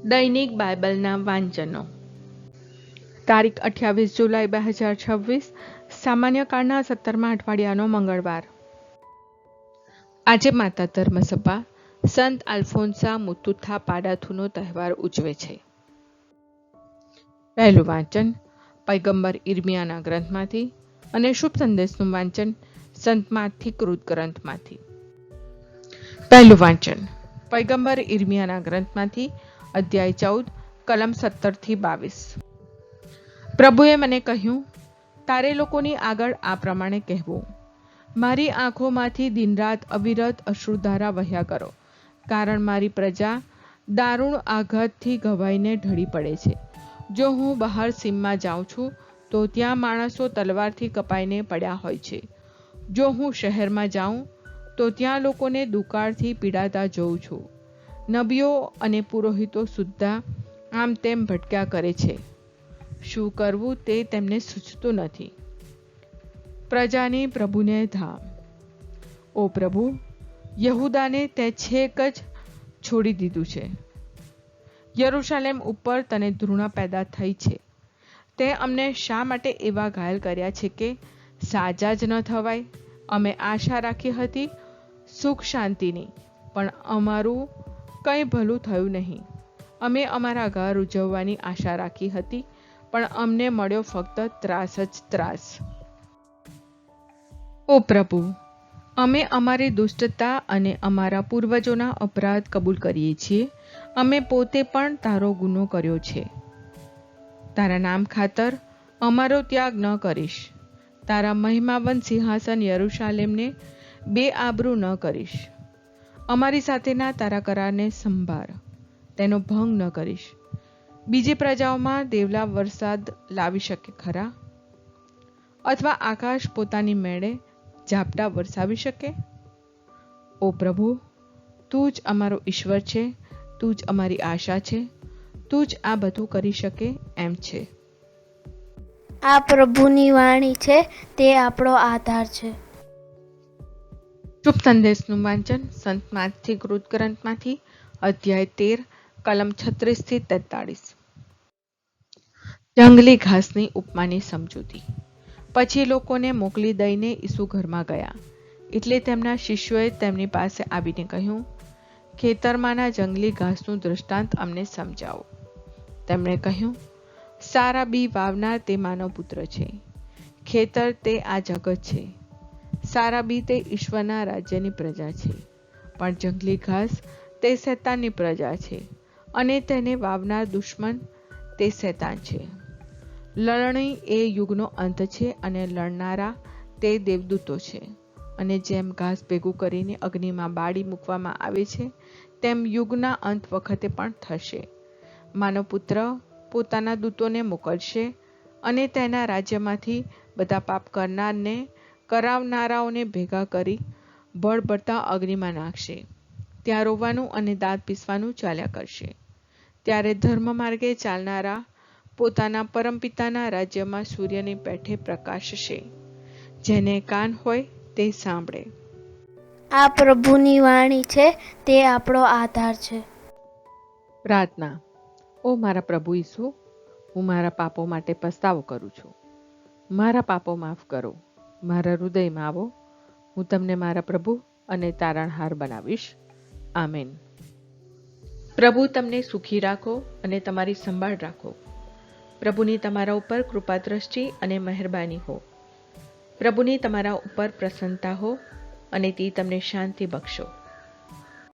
દૈનિક બાઇબલના વાંચનો. તારીખ 28 જુલાઈ 2026, સામાન્ય કાળના 17મા અઠવાડિયાનો મંગળવાર. આજે માતા ધર્મસભા સંત આલ્ફોન્સા મુતુથા પાડાથુનો તહેવાર ઉજવે છે. પહેલું વાંચન પૈગંબર ઇર્મિયાના ગ્રંથમાંથી અને શુભ સંદેશનું વાંચન સંત માથી કૃત ગ્રંથમાંથી. પહેલું વાંચન પૈગંબર ઇર્મિયાના ગ્રંથમાંથી, અધ્યાય 14, કલમ 17-22. પ્રભુએ મને કહ્યું, તારે લોકોની આગળ આ પ્રમાણે કહેવું, મારી આંખોમાંથી દિનરાત અવિરત અશ્રુધારા વહ્યા કરો, કારણ મારી પ્રજા દારૂણ આઘાતથી ઘવાઈને ઢળી પડે છે. જો હું બહાર સીમમાં જાઉં છું તો ત્યાં માણસો તલવારથી કપાઈને પડ્યા હોય છે. જો હું શહેરમાં જાઉં તો ત્યાં લોકોને દુકાળથી પીડાતા જોઉં છું. નબીઓ અને પુરોહિતો સુદ્ધા આમ તેમ ભટક્યા કરે છે. શું કરવું તે તેમને સૂચતું નથી. પ્રજાની પ્રભુને ધામ. ઓ પ્રભુ, યહૂદાને તે છેક જ છોડી દીધું છે. યરૂશાલેમ ઉપર તને ધૃણા પેદા થઈ છે. તે અમને શા માટે એવા ઘાયલ કર્યા છે કે સાજા જ ન થવાય. અમે આશા રાખી હતી સુખ શાંતિની, પણ અમારું કંઈ ભલું થયું નહીં. અમે અમારા ઘર ઉજવવાની આશા રાખી હતી, પણ અમને મળ્યો ફક્ત ત્રાસ જ ત્રાસ. ઓ પ્રભુ, અમે અમારી દુષ્ટતા અને અમારા પૂર્વજોના અપરાધ કબૂલ કરીએ છીએ. અમે પોતે પણ તારો ગુનો કર્યો છે. તારા નામ ખાતર અમારો ત્યાગ ન કરીશ. તારા મહિમાવંત સિંહાસન યરૂશાલેમને બેઆબરૂ ન કરીશ. અમારી સાથેના તારા કરારને સંભાળ, તેનો ભંગ ન કરીશ. બીજી પ્રજાઓમાં દેવલા વરસાદ લાવી શકે ખરા? અથવા આકાશ પોતાની મેળે ઝાપટા વરસાવી શકે? ઓ પ્રભુ, તું જ અમારો ઈશ્વર છે, તું જ અમારી આશા છે, તું જ આ બધું કરી શકે એમ છે. આ પ્રભુની વાણી છે, તે આપણો આધાર છે. શુભ સંદેશનું વાંચન સંત માથી કૃત ગ્રંથમાંથી, અધ્યાય 13, કલમ 36-43. જંગલી ઘાસની ઉપમાની સમજૂતી. પછી લોકોને મોકલી દઈને ઈસુ ઘરમાં ગયા. એટલે તેમના શિષ્યોએ તેમની પાસે આવીને કહ્યું, ખેતરમાંના જંગલી ઘાસનું દૃષ્ટાંત અમને સમજાવો. તેમણે કહ્યું, સારા બી વાવનાર તે માનવ પુત્ર છે. ખેતર તે આ જગત છે. સારા બી તે ઈશ્વરના રાજ્યની પ્રજા છે. પણ જંગલી ઘાસ તે શૈતાનની પ્રજા છે, અને તેને વાવનાર દુશ્મન તે શૈતાન છે. લણણી એ યુગનો અંત છે, અને લણનારા તે દેવદૂતો છે. અને જેમ ઘાસ ભેગું કરીને અગ્નિમાં બાળી મૂકવામાં આવે છે, તેમ યુગના અંત વખતે પણ થશે. માનવપુત્ર પોતાના દૂતોને મોકલશે, અને તેના રાજ્યમાંથી બધા પાપ કરાવનારાઓને ભેગા કરી બળબડતા અગ્નિમાં નાખશે. ત્યાં રોવાનું અને દાંત પીસવાનું ચાલ્યા કરશે. ત્યારે ધર્મ માર્ગે ચાલનારા પોતાના પરમપિતાના રાજ્યમાં સૂર્યની પેઠે પ્રકાશશે. જેને કાન હોય તે સાંભળે. આ પ્રભુની વાણી છે, તે આપણો આધાર છે. પ્રાર્થના. ઓ મારા પ્રભુ ઈસુ, હું મારા પાપો માટે પસ્તાવો કરું છું. મારા પાપો માફ કરો. મારા હૃદયમાં આવો. હું તમને મારા પ્રભુ અને તારણહાર બનાવીશ. આમેન. પ્રભુ તમને સુખી રાખો અને તમારી સંભાળ રાખો. પ્રભુની તમારા ઉપર કૃપા દ્રષ્ટિ અને મહેરબાની હો. પ્રભુની તમારા ઉપર પ્રસન્નતા હો, અને તે તમને શાંતિ બક્ષો.